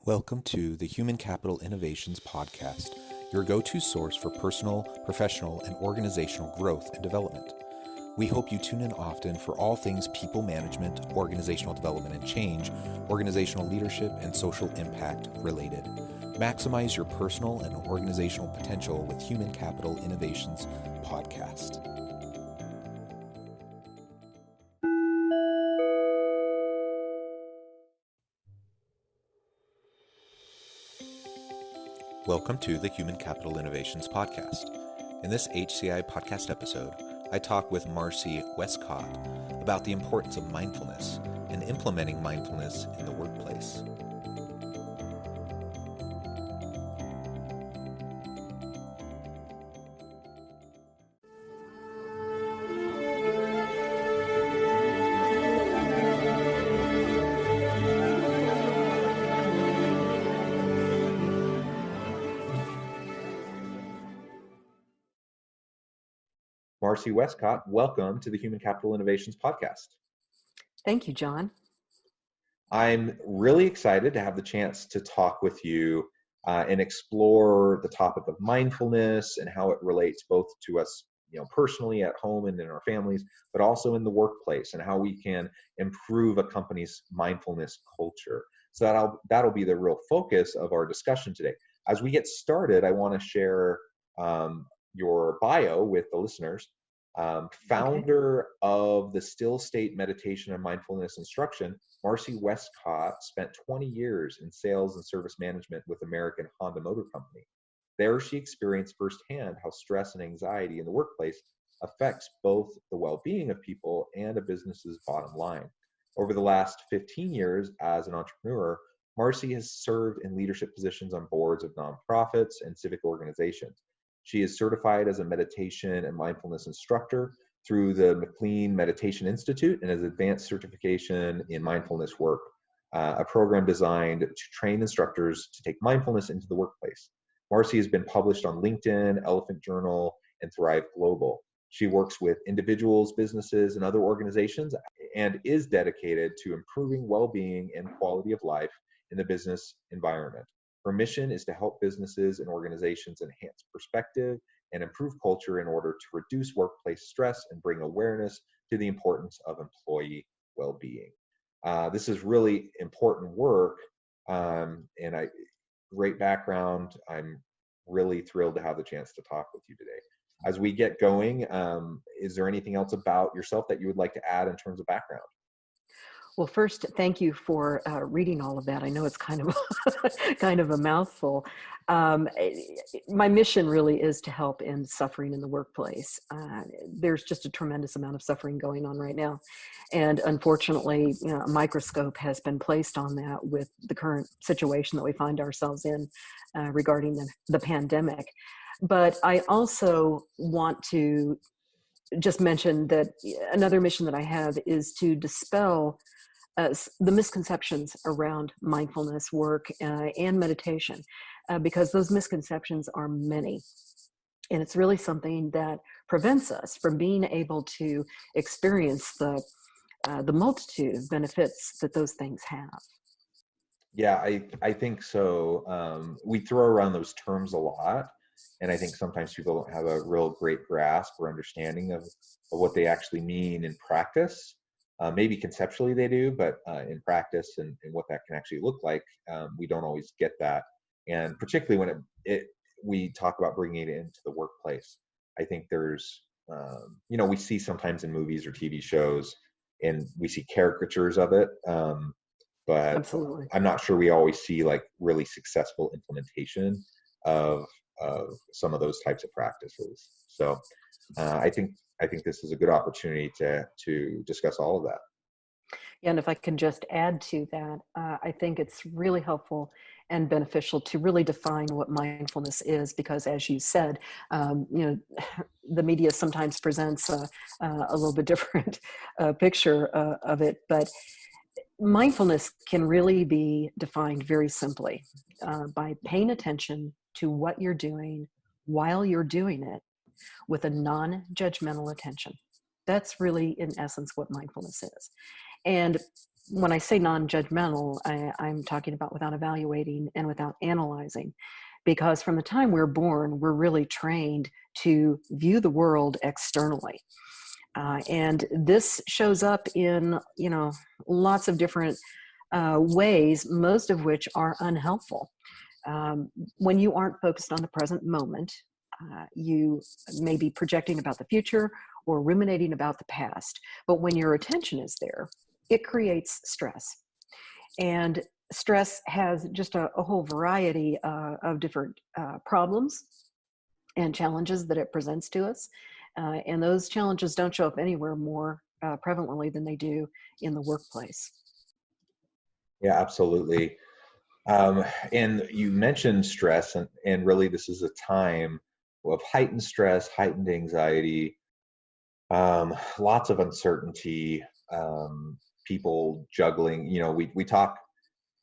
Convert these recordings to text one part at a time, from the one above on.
Welcome to the Human Capital Innovations Podcast, your go-to source for personal, professional, and organizational growth and development. We hope you tune in often for all things people management, organizational development and change, organizational leadership, and social impact related. Maximize your personal and organizational potential with Human Capital Innovations Podcast. Welcome to the Human Capital Innovations Podcast. In this HCI podcast episode, I talk with Marcy, Westcott about the importance of mindfulness and implementing mindfulness in the workplace. Marcy Westcott, welcome to the Human Capital Innovations Podcast. Thank you, John. I'm really excited to have the chance to talk with you and explore the topic of mindfulness and how it relates both to us, personally at home and in our families, but also in the workplace and how we can improve a company's mindfulness culture. So that'll be the real focus of our discussion today. As we get started, I want to share your bio with the listeners. Founder of the Still State Meditation and Mindfulness Instruction, Marcy Westcott spent 20 years in sales and service management with American Honda Motor Company. There she experienced firsthand how stress and anxiety in the workplace affects both the well-being of people and a business's bottom line. Over the last 15 years as an entrepreneur, Marcy has served in leadership positions on boards of nonprofits and civic organizations. She is certified as a meditation and mindfulness instructor through the McLean Meditation Institute and has advanced certification in mindfulness work, a program designed to train instructors to take mindfulness into the workplace. Marcy has been published on LinkedIn, Elephant Journal, and Thrive Global. She works with individuals, businesses, and other organizations and is dedicated to improving well-being and quality of life in the business environment. Her mission is to help businesses and organizations enhance perspective and improve culture in order to reduce workplace stress and bring awareness to the importance of employee well-being. This is really important work, great background. I'm really thrilled to have the chance to talk with you today. As we get going, is there anything else about yourself that you would like to add in terms of background? Well, first, thank you for reading all of that. I know it's kind of kind of a mouthful. My mission really is to help end suffering in the workplace. There's just a tremendous amount of suffering going on right now. And unfortunately, a microscope has been placed on that with the current situation that we find ourselves in regarding the pandemic. But I also want to just mention that another mission that I have is to dispel the misconceptions around mindfulness work and meditation, because those misconceptions are many. And it's really something that prevents us from being able to experience the multitude of benefits that those things have. Yeah, I think so. We throw around those terms a lot, and I think sometimes people don't have a real great grasp or understanding of what they actually mean in practice. Maybe conceptually they do, but in practice and what that can actually look like, we don't always get that. And particularly when we talk about bringing it into the workplace, I think there's, we see sometimes in movies or TV shows, and we see caricatures of it, but Absolutely. I'm not sure we always see like really successful implementation of some of those types of practices. So I think this is a good opportunity to discuss all of that. Yeah, and if I can just add to that, I think it's really helpful and beneficial to really define what mindfulness is, because as you said, the media sometimes presents a little bit different picture of it, but mindfulness can really be defined very simply by paying attention to what you're doing while you're doing it with a non-judgmental attention. That's really, in essence, what mindfulness is. And when I say non-judgmental, I'm talking about without evaluating and without analyzing, because from the time we're born, we're really trained to view the world externally. And this shows up in, lots of different ways, most of which are unhelpful. When you aren't focused on the present moment, you may be projecting about the future or ruminating about the past. But when your attention is there, it creates stress. And stress has just a whole variety of different problems and challenges that it presents to us. And those challenges don't show up anywhere more prevalently than they do in the workplace. Yeah, absolutely. And you mentioned stress, and really this is a time of heightened stress, heightened anxiety, lots of uncertainty, people juggling. We talk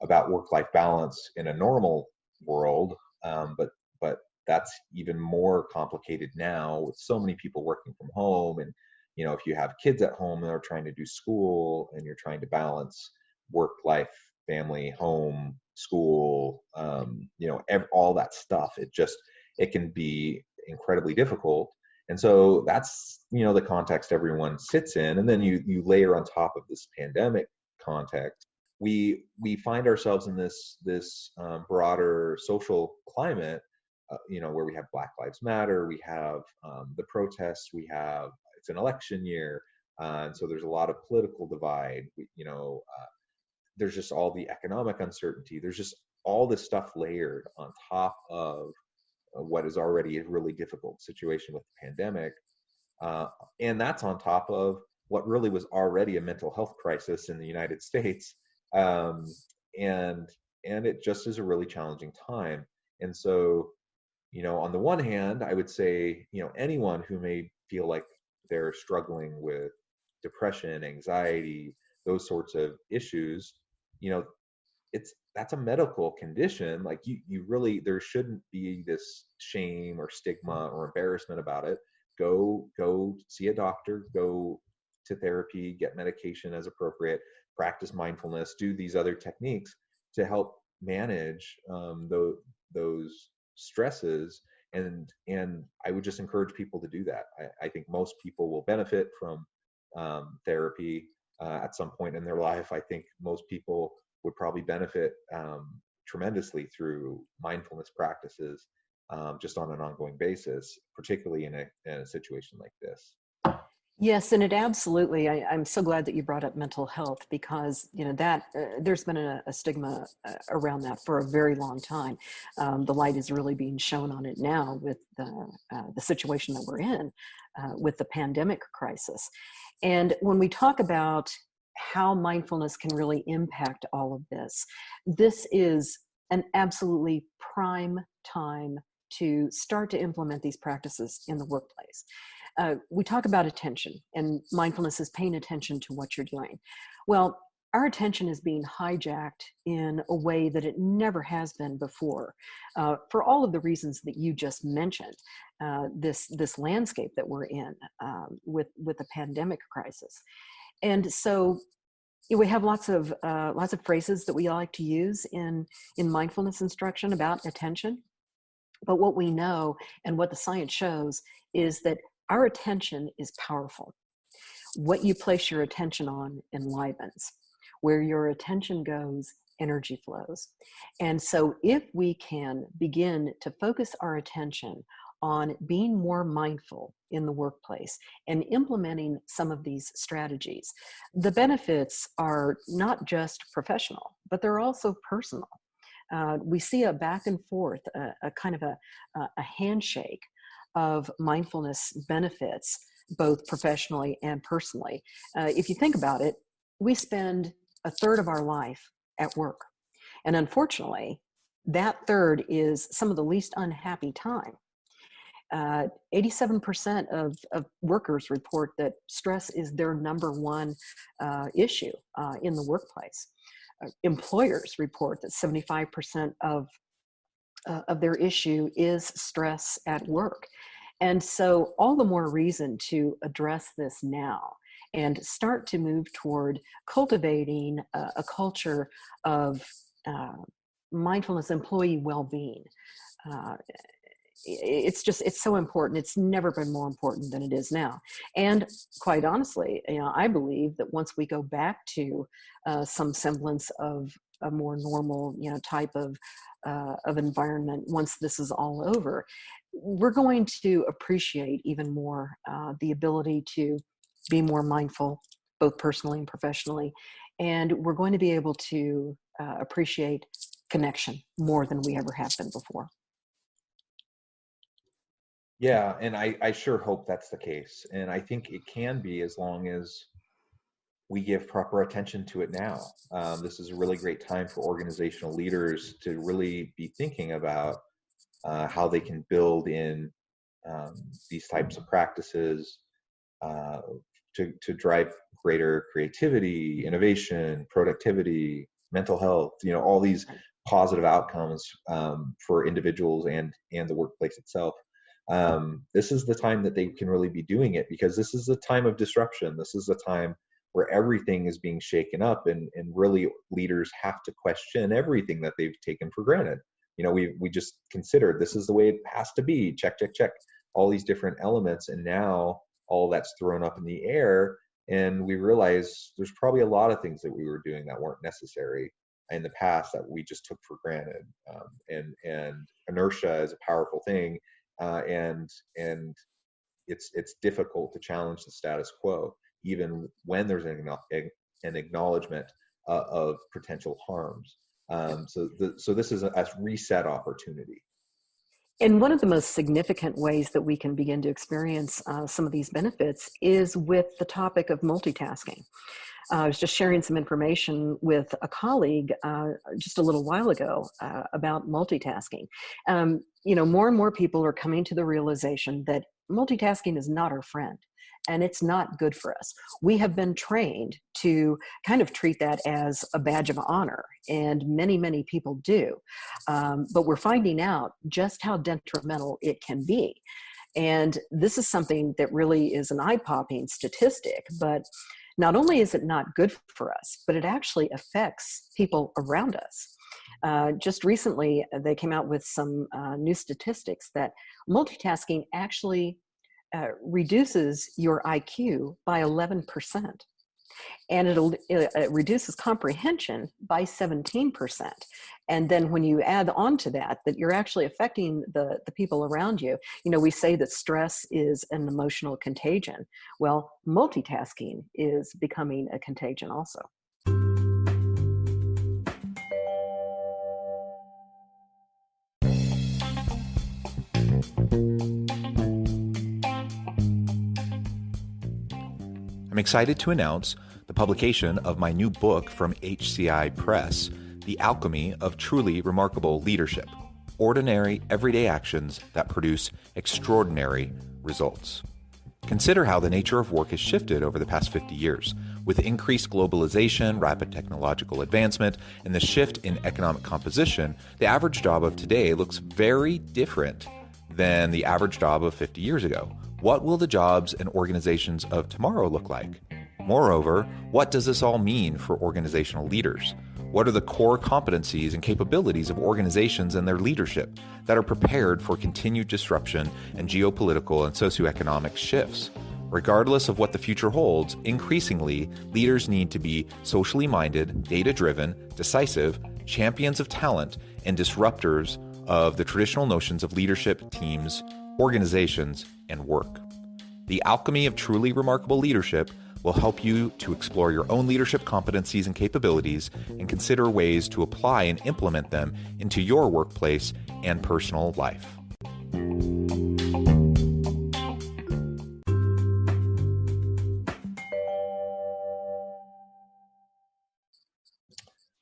about work-life balance in a normal world, but that's even more complicated now with so many people working from home. And if you have kids at home that are trying to do school, and you're trying to balance work life, family, home, school, all that stuff, it can be incredibly difficult. And so that's the context everyone sits in. And then you layer on top of this pandemic context, we find ourselves in this broader social climate, where we have Black Lives Matter, we have the protests, it's an election year, and so there's a lot of political divide. There's just all the economic uncertainty. There's just all this stuff layered on top of what is already a really difficult situation with the pandemic, and that's on top of what really was already a mental health crisis in the United States. um, and it just is a really challenging time. And so, on the one hand, I would say, anyone who may feel like they're struggling with depression, anxiety, those sorts of issues, you know, that's a medical condition. Like, you really, there shouldn't be this shame or stigma or embarrassment about it. Go see a doctor, go to therapy, get medication as appropriate, practice mindfulness, do these other techniques to help manage those stresses. And I would just encourage people to do that. I think most people will benefit from therapy at some point in their life. I think most people would probably benefit tremendously through mindfulness practices, just on an ongoing basis, particularly in a situation like this. Yes, and it absolutely. I'm so glad that you brought up mental health, because that there's been a stigma around that for a very long time. The light is really being shown on it now with the situation that we're in with the pandemic crisis. And when we talk about how mindfulness can really impact all of this, this is an absolutely prime time to start to implement these practices in the workplace. We talk about attention, and mindfulness is paying attention to what you're doing. Well, our attention is being hijacked in a way that it never has been before, for all of the reasons that you just mentioned. This landscape that we're in with the pandemic crisis, and so we have lots of phrases that we like to use in mindfulness instruction about attention. But what we know and what the science shows is that our attention is powerful. What you place your attention on enlivens. Where your attention goes, energy flows. And so if we can begin to focus our attention on being more mindful in the workplace and implementing some of these strategies, the benefits are not just professional, but they're also personal. We see a back and forth, a kind of a handshake of mindfulness benefits, both professionally and personally. If you think about it, we spend a third of our life at work. And unfortunately, that third is some of the least unhappy time. 87% of workers report that stress is their number one issue in the workplace. Employers report that 75% of their issue is stress at work. And so all the more reason to address this now and start to move toward cultivating a culture of mindfulness employee well-being. Uh, it's so important. It's never been more important than it is now. And quite honestly, I believe that once we go back to some semblance of a more normal, type of environment, once this is all over, we're going to appreciate even more the ability to be more mindful, both personally and professionally. And we're going to be able to appreciate connection more than we ever have been before. Yeah, and I sure hope that's the case. And I think it can be, as long as we give proper attention to it now. This is a really great time for organizational leaders to really be thinking about how they can build in these types of practices uh, to drive greater creativity, innovation, productivity, mental health, all these positive outcomes for individuals and the workplace itself. This is the time that they can really be doing it, because this is a time of disruption. This is a time where everything is being shaken up, and really leaders have to question everything that they've taken for granted. We just considered this is the way it has to be, check, check, check, all these different elements, and now all that's thrown up in the air, and we realize there's probably a lot of things that we were doing that weren't necessary in the past that we just took for granted. And inertia is a powerful thing, and it's difficult to challenge the status quo, even when there's an acknowledgement of potential harms. So this is a reset opportunity. And one of the most significant ways that we can begin to experience some of these benefits is with the topic of multitasking. I was just sharing some information with a colleague just a little while ago about multitasking. More and more people are coming to the realization that multitasking is not our friend, and it's not good for us. We have been trained to kind of treat that as a badge of honor, and many, many people do. But we're finding out just how detrimental it can be. And this is something that really is an eye-popping statistic, but not only is it not good for us, but it actually affects people around us. Just recently, they came out with some new statistics that multitasking actually reduces your IQ by 11%. And it reduces comprehension by 17%. And then when you add on to that you're actually affecting the people around you, we say that stress is an emotional contagion. Well, multitasking is becoming a contagion also. I'm excited to announce the publication of my new book from HCI Press, The Alchemy of Truly Remarkable Leadership: Ordinary, Everyday Actions that Produce Extraordinary Results. Consider how the nature of work has shifted over the past 50 years. With increased globalization, rapid technological advancement, and the shift in economic composition, the average job of today looks very different than the average job of 50 years ago. What will the jobs and organizations of tomorrow look like? Moreover, what does this all mean for organizational leaders? What are the core competencies and capabilities of organizations and their leadership that are prepared for continued disruption and geopolitical and socioeconomic shifts? Regardless of what the future holds, increasingly, leaders need to be socially minded, data-driven, decisive, champions of talent, and disruptors of the traditional notions of leadership, teams, organizations, and work. The Alchemy of Truly Remarkable Leadership will help you to explore your own leadership competencies and capabilities and consider ways to apply and implement them into your workplace and personal life.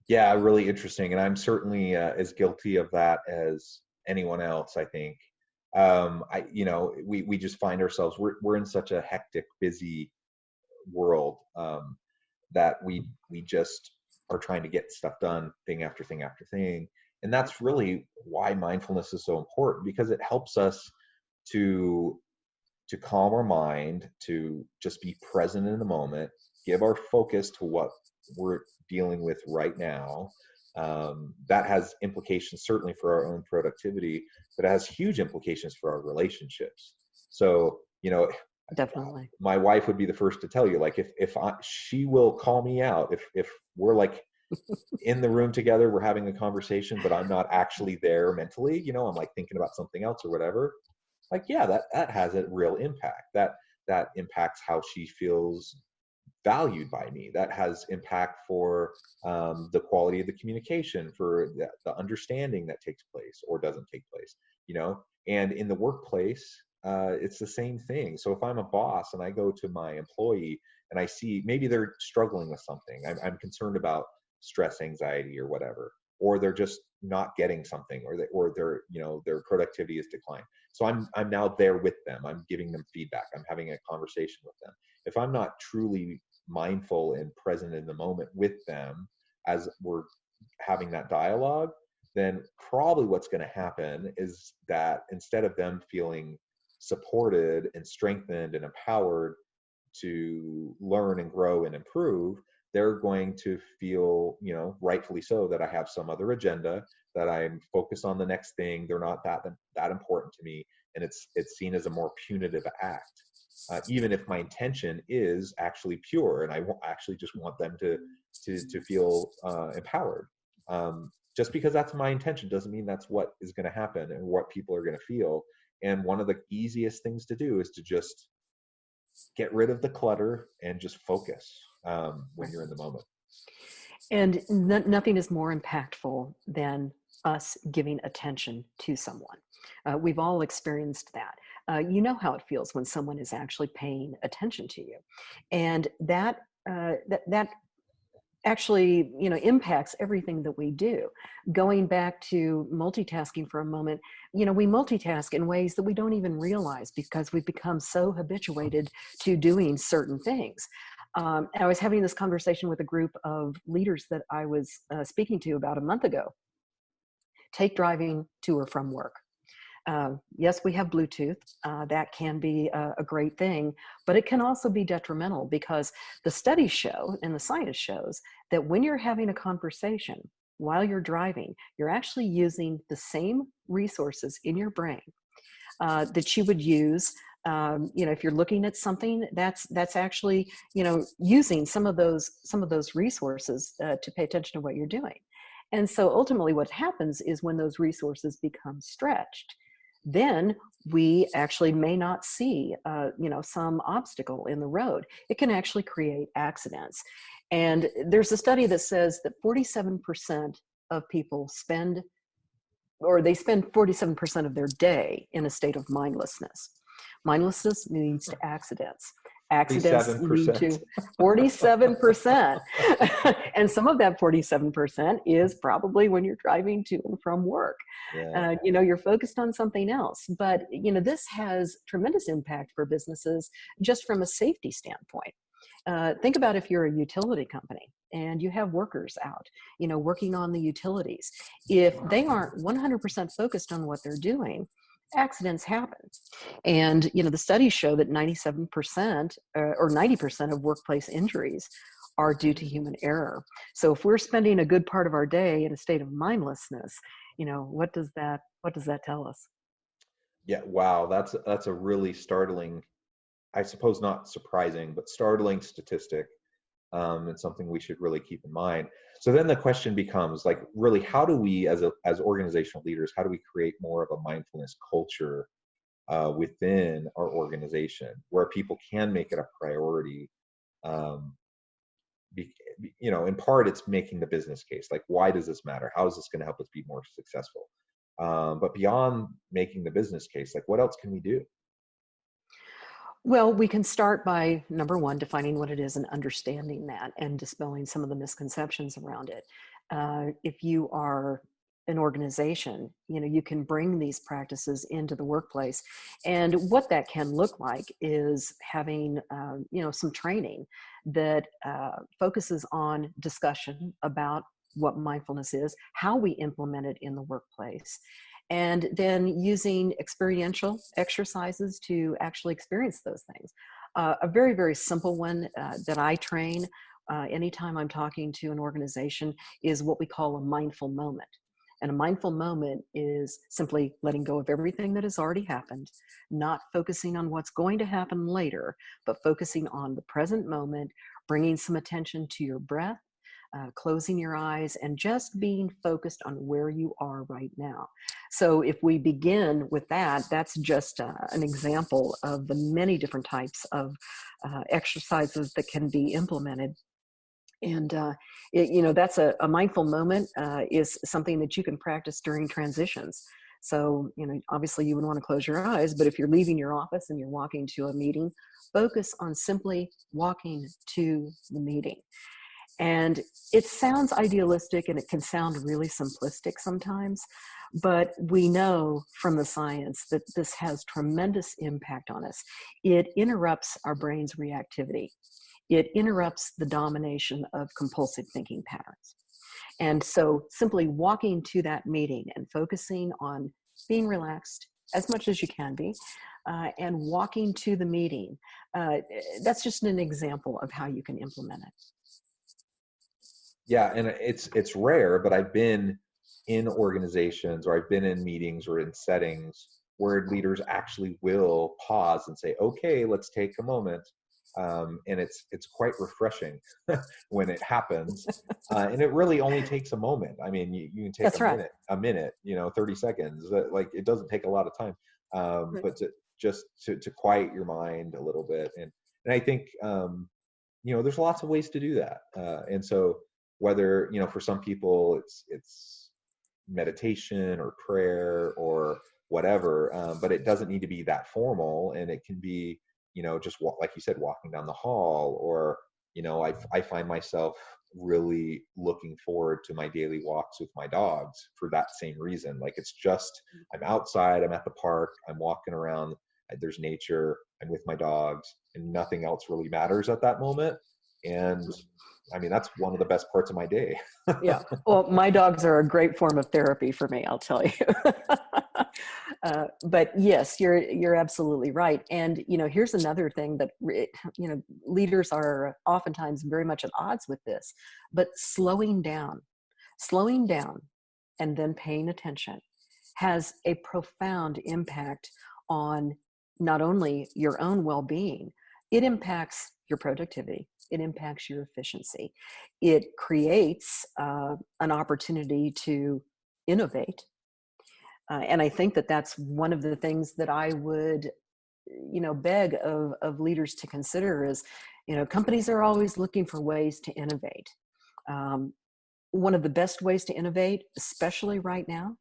Yeah, really interesting. And I'm certainly as guilty of that as anyone else, I think. We just find ourselves, we're in such a hectic, busy world that we just are trying to get stuff done, thing after thing after thing. And that's really why mindfulness is so important, because it helps us to to calm our mind, to just be present in the moment, give our focus to what we're dealing with right now. That has implications certainly for our own productivity, but it has huge implications for our relationships. So, you know, Definitely. my wife would be the first to tell you, like, she will call me out if we're like in the room together, we're having a conversation, but I'm not actually there mentally, you know, I'm like thinking about something else or whatever. Like, yeah, that has a real impact. That impacts how she feels valued by me. That has impact for the quality of the communication, for the understanding that takes place or doesn't take place, you know. And in the workplace, it's the same thing. So if I'm a boss and I go to my employee and I see maybe they're struggling with something, I'm concerned about stress, anxiety, or whatever, or they're just not getting something, or their, you know, their productivity is declined. So I'm now there with them. I'm giving them feedback. I'm having a conversation with them. If I'm not truly mindful and present in the moment with them as we're having that dialogue, then probably what's going to happen is that instead of them feeling supported and strengthened and empowered to learn and grow and improve, they're going to feel, you know, rightfully so, that I have some other agenda, that I'm focused on the next thing. They're not that important to me, and it's seen as a more punitive act, even if my intention is actually pure, and I actually just want them to feel empowered. Just because that's my intention doesn't mean that's what is going to happen and what people are going to feel. And one of the easiest things to do is to just get rid of the clutter and just focus when you're in the moment. And nothing is more impactful than us giving attention to someone. We've all experienced that. You know how it feels when someone is actually paying attention to you, and that actually, you know, impacts everything that we do. Going back to multitasking for a moment, you know, we multitask in ways that we don't even realize because we've become so habituated to doing certain things. I was having this conversation with a group of leaders that I was speaking to about a month ago. Take driving to or from work. Yes, we have Bluetooth. That can be a great thing, but it can also be detrimental because the studies show and the science shows that when you're having a conversation while you're driving, you're actually using the same resources in your brain that you would use. You know, if you're looking at something, that's actually, you know, using some of those resources to pay attention to what you're doing. And so ultimately what happens is when those resources become stretched, then we actually may not see, you know, some obstacle in the road. It can actually create accidents. And there's a study that says that 47% of people spend 47% of their day in a state of mindlessness. Mindlessness leads to accidents. Accidents lead to 47%. And some of that 47% is probably when you're driving to and from work. Yeah. You know, you're focused on something else. But, you know, this has tremendous impact for businesses just from a safety standpoint. Think about if you're a utility company and you have workers out, you know, working on the utilities. If they aren't 100% focused on what they're doing, accidents happen. And, you know, the studies show that 97% or 90% of workplace injuries are due to human error. So if we're spending a good part of our day in a state of mindlessness, you know, what does that tell us? Yeah. Wow. That's a really startling, I suppose not surprising, but startling statistic. It's something we should really keep in mind. So then the question becomes, like, really, how do we, as organizational leaders, how do we create more of a mindfulness culture within our organization where people can make it a priority? You know, in part, it's making the business case. Like, why does this matter? How is this going to help us be more successful? But beyond making the business case, like, what else can we do? Well, we can start by, number one, defining what it is and understanding that and dispelling some of the misconceptions around it. If you are an organization, you know, you can bring these practices into the workplace. And what that can look like is having, you know, some training that focuses on discussion about what mindfulness is, how we implement it in the workplace, and then using experiential exercises to actually experience those things. A very, very simple one that I train anytime I'm talking to an organization is what we call a mindful moment. And a mindful moment is simply letting go of everything that has already happened, not focusing on what's going to happen later, but focusing on the present moment, bringing some attention to your breath, closing your eyes, and just being focused on where you are right now. So if we begin with that, that's just an example of the many different types of exercises that can be implemented. And that's a mindful moment is something that you can practice during transitions. So, obviously you would want to close your eyes, but if you're leaving your office and you're walking to a meeting, focus on simply walking to the meeting. And it sounds idealistic and it can sound really simplistic sometimes, but we know from the science that this has tremendous impact on us. It interrupts our brain's reactivity. It interrupts the domination of compulsive thinking patterns. And so simply walking to that meeting and focusing on being relaxed as much as you can be, and walking to the meeting, that's just an example of how you can implement it. Yeah, and it's rare, but I've been in organizations, or I've been in meetings or in settings where leaders actually will pause and say, okay, let's take a moment. And it's quite refreshing when it happens. And it really only takes a moment. I mean, you can take That's right. a minute, 30 seconds. Like, it doesn't take a lot of time. Right. But to quiet your mind a little bit. And I think, there's lots of ways to do that. And so whether, for some people it's meditation or prayer or whatever, but it doesn't need to be that formal, and it can be, just like you said, walking down the hall, or, I find myself really looking forward to my daily walks with my dogs for that same reason. Like, it's just, I'm outside, I'm at the park, I'm walking around, there's nature, I'm with my dogs, and nothing else really matters at that moment. And I mean, that's one of the best parts of my day. Yeah. Well, my dogs are a great form of therapy for me, I'll tell you. But yes, you're absolutely right. And, here's another thing that, leaders are oftentimes very much at odds with this, but slowing down and then paying attention has a profound impact on not only your own well-being, it impacts your productivity, it impacts your efficiency. It creates an opportunity to innovate. And I think that that's one of the things that I would, beg of leaders to consider is, companies are always looking for ways to innovate. One of the best ways to innovate, especially right now,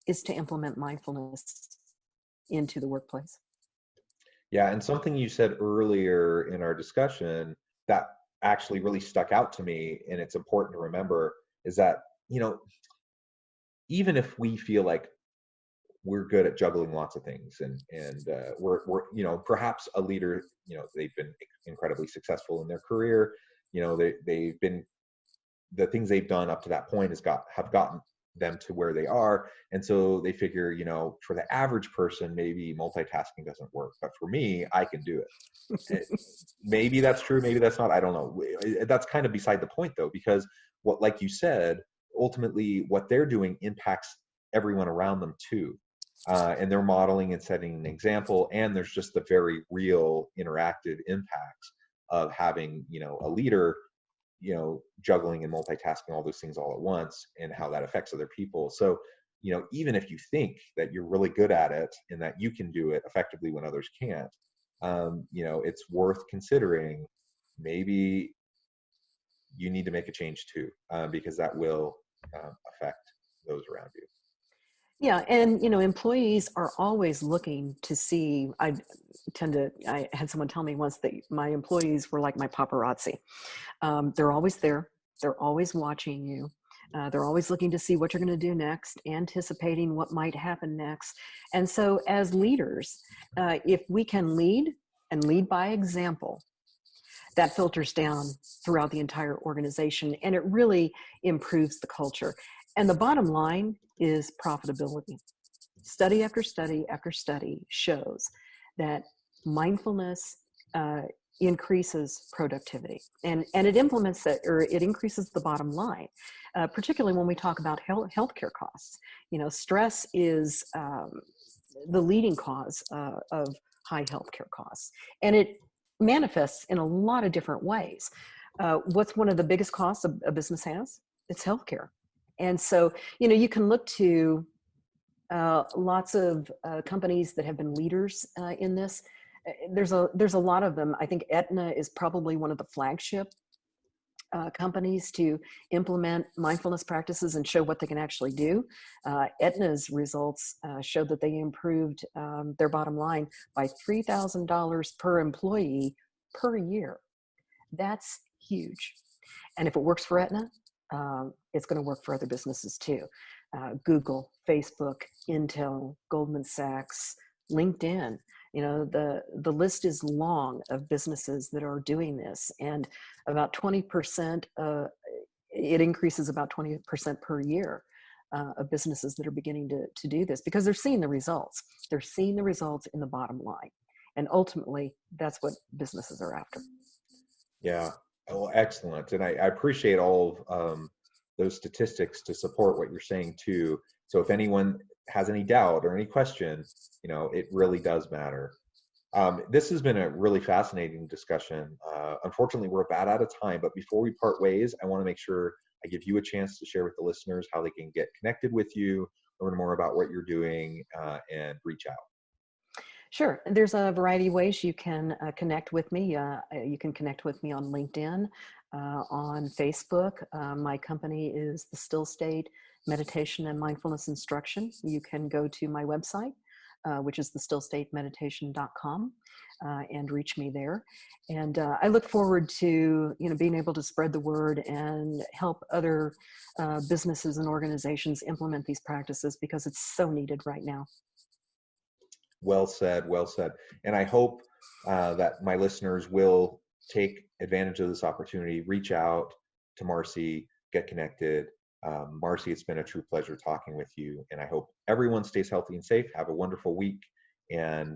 is to implement mindfulness into the workplace. Yeah, and something you said earlier in our discussion that actually really stuck out to me, and it's important to remember, is that, even if we feel like we're good at juggling lots of things, and we're perhaps a leader, they've been incredibly successful in their career, they've been, the things they've done up to that point have gotten them to where they are. And so they figure, for the average person, maybe multitasking doesn't work, but for me, I can do it. Maybe that's true, maybe that's not, I don't know. That's kind of beside the point, though, because like you said, ultimately what they're doing impacts everyone around them too. And they're modeling and setting an example, and there's just the very real interactive impacts of having, a leader, juggling and multitasking all those things all at once, and how that affects other people. So, even if you think that you're really good at it and that you can do it effectively when others can't, it's worth considering maybe you need to make a change too, because that will affect those around you. Yeah, and employees are always looking to see. I had someone tell me once that my employees were like my paparazzi. They're always there. They're always watching you. They're always looking to see what you're going to do next, anticipating what might happen next. And so as leaders, if we can lead and lead by example, that filters down throughout the entire organization, and it really improves the culture. And the bottom line is profitability. Study after study after study shows that mindfulness increases productivity, and it implements that, or it increases the bottom line, particularly when we talk about healthcare costs. Stress is the leading cause of high healthcare costs, and it manifests in a lot of different ways. What's one of the biggest costs a business has? It's healthcare. And so, you can look to lots of companies that have been leaders in this. There's a lot of them. I think Aetna is probably one of the flagship companies to implement mindfulness practices and show what they can actually do. Aetna's results showed that they improved their bottom line by $3,000 per employee per year. That's huge. And if it works for Aetna, it's going to work for other businesses too. Google, Facebook, Intel, Goldman Sachs, LinkedIn. The list is long of businesses that are doing this, and about 20%, it increases about 20% per year of businesses that are beginning to do this, because they're seeing the results. They're seeing the results in the bottom line. And ultimately, that's what businesses are after. Yeah, well, excellent. And I appreciate all of those statistics to support what you're saying too. So if anyone has any doubt or any question, it really does matter. This has been a really fascinating discussion. Unfortunately, we're about out of time, but before we part ways, I want to make sure I give you a chance to share with the listeners how they can get connected with you, learn more about what you're doing, and reach out. Sure. There's a variety of ways you can connect with me. You can connect with me on LinkedIn, on Facebook. My company is the Still State Meditation and Mindfulness Instruction. You can go to my website, which is thestillstatemeditation.com, and reach me there. And I look forward to being able to spread the word and help other businesses and organizations implement these practices, because it's so needed right now. Well said, well said. And I hope that my listeners will take advantage of this opportunity, reach out to Marcy, get connected. Marcy, it's been a true pleasure talking with you, and I hope everyone stays healthy and safe. Have a wonderful week, and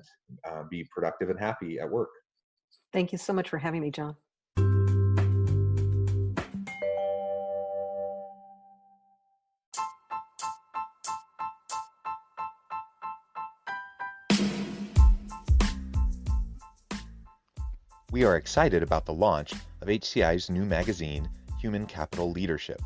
be productive and happy at work. Thank you so much for having me, John. We are excited about the launch of HCI's new magazine, Human Capital Leadership.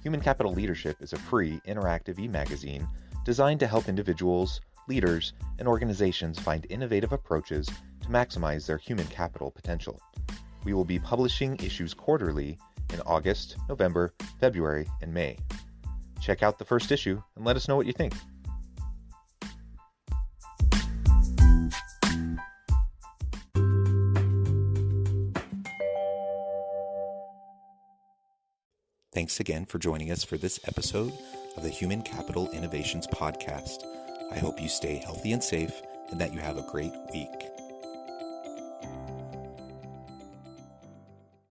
Human Capital Leadership is a free, interactive e-magazine designed to help individuals, leaders, and organizations find innovative approaches to maximize their human capital potential. We will be publishing issues quarterly in August, November, February, and May. Check out the first issue and let us know what you think. Thanks again for joining us for this episode of the Human Capital Innovations Podcast. I hope you stay healthy and safe, and that you have a great week.